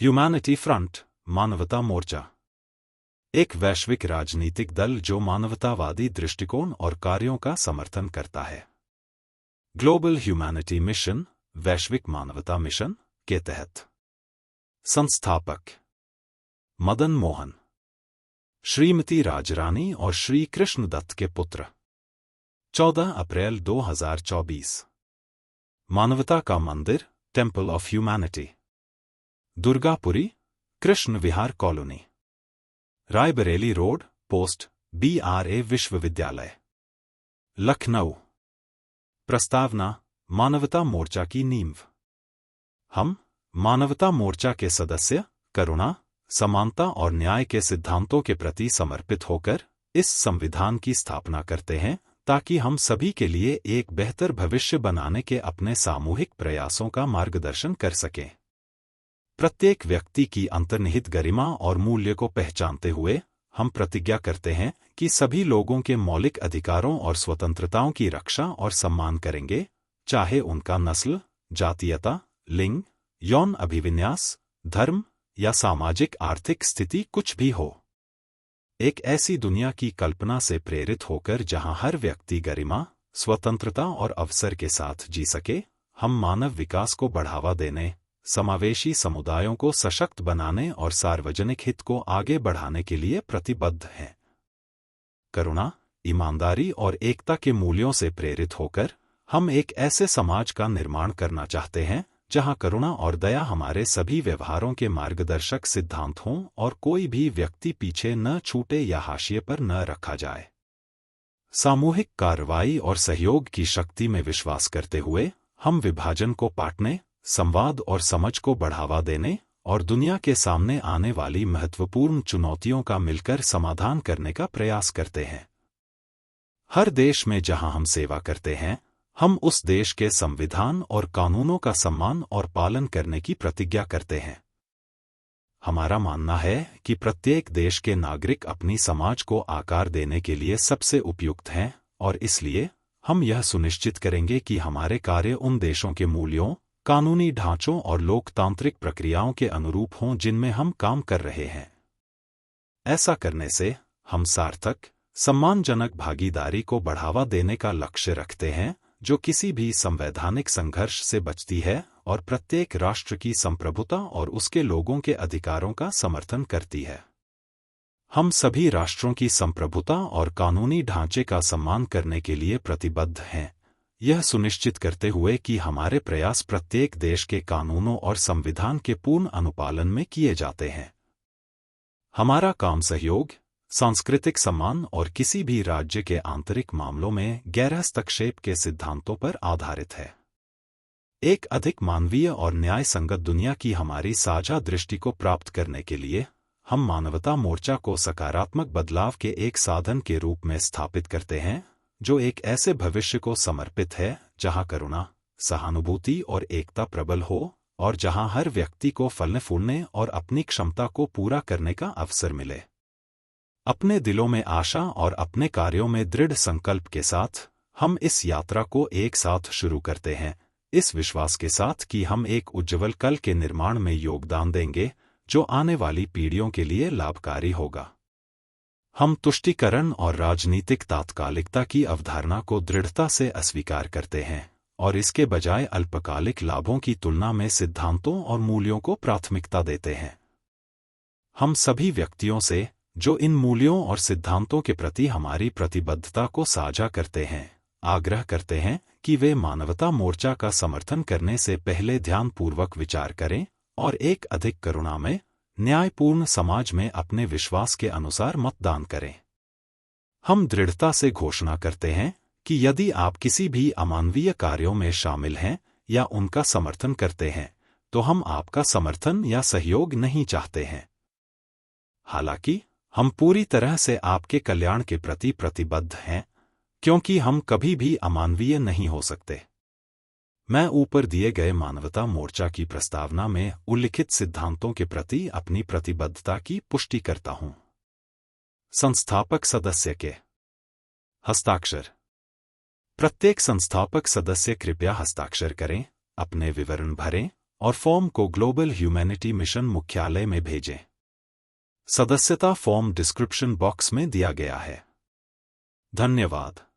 Humanity front, मानवता मोर्चा, एक वैश्विक राजनीतिक दल जो मानवतावादी दृष्टिकोण और कार्यों का समर्थन करता है। ग्लोबल ह्यूमैनिटी मिशन, वैश्विक मानवता मिशन के तहत संस्थापक मदन मोहन, श्रीमती राजरानी और श्री कृष्ण दत्त के पुत्र। 14 अप्रैल 2024। मानवता का मंदिर, temple of humanity, Durgapuri, Krishna Vihar colony, Raebareli road, post BRA विश्वविद्यालय, लखनऊ। प्रस्तावना: मानवता मोर्चा की नींव। हम मानवता मोर्चा के सदस्य करुणा, समानता और न्याय के सिद्धांतों के प्रति समर्पित होकर इस संविधान की स्थापना करते हैं ताकि हम सभी के लिए एक बेहतर भविष्य बनाने के अपने सामूहिक प्रयासों का मार्गदर्शन कर सकें। प्रत्येक व्यक्ति की अंतर्निहित गरिमा और मूल्य को पहचानते हुए हम प्रतिज्ञा करते हैं कि सभी लोगों के मौलिक अधिकारों और स्वतंत्रताओं की रक्षा और सम्मान करेंगे, चाहे उनका नस्ल, जातीयता, लिंग, यौन अभिविन्यास, धर्म या सामाजिक आर्थिक स्थिति कुछ भी हो। एक ऐसी दुनिया की कल्पना से प्रेरित होकर जहां हर व्यक्ति गरिमा, स्वतंत्रता और अवसर के साथ जी सके, हम मानव विकास को बढ़ावा देने, समावेशी समुदायों को सशक्त बनाने और सार्वजनिक हित को आगे बढ़ाने के लिए प्रतिबद्ध हैं। करुणा, ईमानदारी और एकता के मूल्यों से प्रेरित होकर हम एक ऐसे समाज का निर्माण करना चाहते हैं जहां करुणा और दया हमारे सभी व्यवहारों के मार्गदर्शक सिद्धांत हों और कोई भी व्यक्ति पीछे न छूटे या हाशिए पर न रखा जाए। सामूहिक कार्रवाई और सहयोग की शक्ति में विश्वास करते हुए हम विभाजन को पाटने, संवाद और समझ को बढ़ावा देने और दुनिया के सामने आने वाली महत्वपूर्ण चुनौतियों का मिलकर समाधान करने का प्रयास करते हैं। हर देश में जहां हम सेवा करते हैं, हम उस देश के संविधान और कानूनों का सम्मान और पालन करने की प्रतिज्ञा करते हैं। हमारा मानना है कि प्रत्येक देश के नागरिक अपनी समाज को आकार देने के लिए सबसे उपयुक्त हैं और इसलिए हम यह सुनिश्चित करेंगे कि हमारे कार्य उन देशों के मूल्यों, कानूनी ढांचों और लोकतांत्रिक प्रक्रियाओं के अनुरूप हों जिनमें हम काम कर रहे हैं। ऐसा करने से हम सार्थक, सम्मानजनक भागीदारी को बढ़ावा देने का लक्ष्य रखते हैं जो किसी भी संवैधानिक संघर्ष से बचती है और प्रत्येक राष्ट्र की संप्रभुता और उसके लोगों के अधिकारों का समर्थन करती है। हम सभी राष्ट्रों की संप्रभुता और कानूनी ढांचे का सम्मान करने के लिए प्रतिबद्ध हैं, यह सुनिश्चित करते हुए कि हमारे प्रयास प्रत्येक देश के कानूनों और संविधान के पूर्ण अनुपालन में किए जाते हैं। हमारा काम सहयोग, सांस्कृतिक सम्मान और किसी भी राज्य के आंतरिक मामलों में गैरहस्तक्षेप के सिद्धांतों पर आधारित है। एक अधिक मानवीय और न्याय संगत दुनिया की हमारी साझा दृष्टि को प्राप्त करने के लिए हम मानवता मोर्चा को सकारात्मक बदलाव के एक साधन के रूप में स्थापित करते हैं जो एक ऐसे भविष्य को समर्पित है जहां करुणा, सहानुभूति और एकता प्रबल हो और जहां हर व्यक्ति को फलने फूलने और अपनी क्षमता को पूरा करने का अवसर मिले। अपने दिलों में आशा और अपने कार्यों में दृढ़ संकल्प के साथ हम इस यात्रा को एक साथ शुरू करते हैं, इस विश्वास के साथ कि हम एक उज्ज्वल कल के निर्माण में योगदान देंगे जो आने वाली पीढ़ियों के लिए लाभकारी होगा। हम तुष्टीकरण और राजनीतिक तात्कालिकता की अवधारणा को दृढ़ता से अस्वीकार करते हैं और इसके बजाय अल्पकालिक लाभों की तुलना में सिद्धांतों और मूल्यों को प्राथमिकता देते हैं। हम सभी व्यक्तियों से जो इन मूल्यों और सिद्धांतों के प्रति हमारी प्रतिबद्धता को साझा करते हैं, आग्रह करते हैं कि वे मानवता मोर्चा का समर्थन करने से पहले ध्यानपूर्वक विचार करें और एक अधिक करुणामय, न्यायपूर्ण समाज में अपने विश्वास के अनुसार मतदान करें। हम दृढ़ता से घोषणा करते हैं कि यदि आप किसी भी अमानवीय कार्यों में शामिल हैं या उनका समर्थन करते हैं, तो हम आपका समर्थन या सहयोग नहीं चाहते हैं। हालांकि हम पूरी तरह से आपके कल्याण के प्रति प्रतिबद्ध हैं, क्योंकि हम कभी भी अमानवीय नहीं हो सकते। मैं ऊपर दिए गए मानवता मोर्चा की प्रस्तावना में उल्लिखित सिद्धांतों के प्रति अपनी प्रतिबद्धता की पुष्टि करता हूं। संस्थापक सदस्य के हस्ताक्षर। प्रत्येक संस्थापक सदस्य कृपया हस्ताक्षर करें, अपने विवरण भरें और फॉर्म को ग्लोबल ह्यूमैनिटी मिशन मुख्यालय में भेजें। सदस्यता फॉर्म डिस्क्रिप्शन बॉक्स में दिया गया है। धन्यवाद।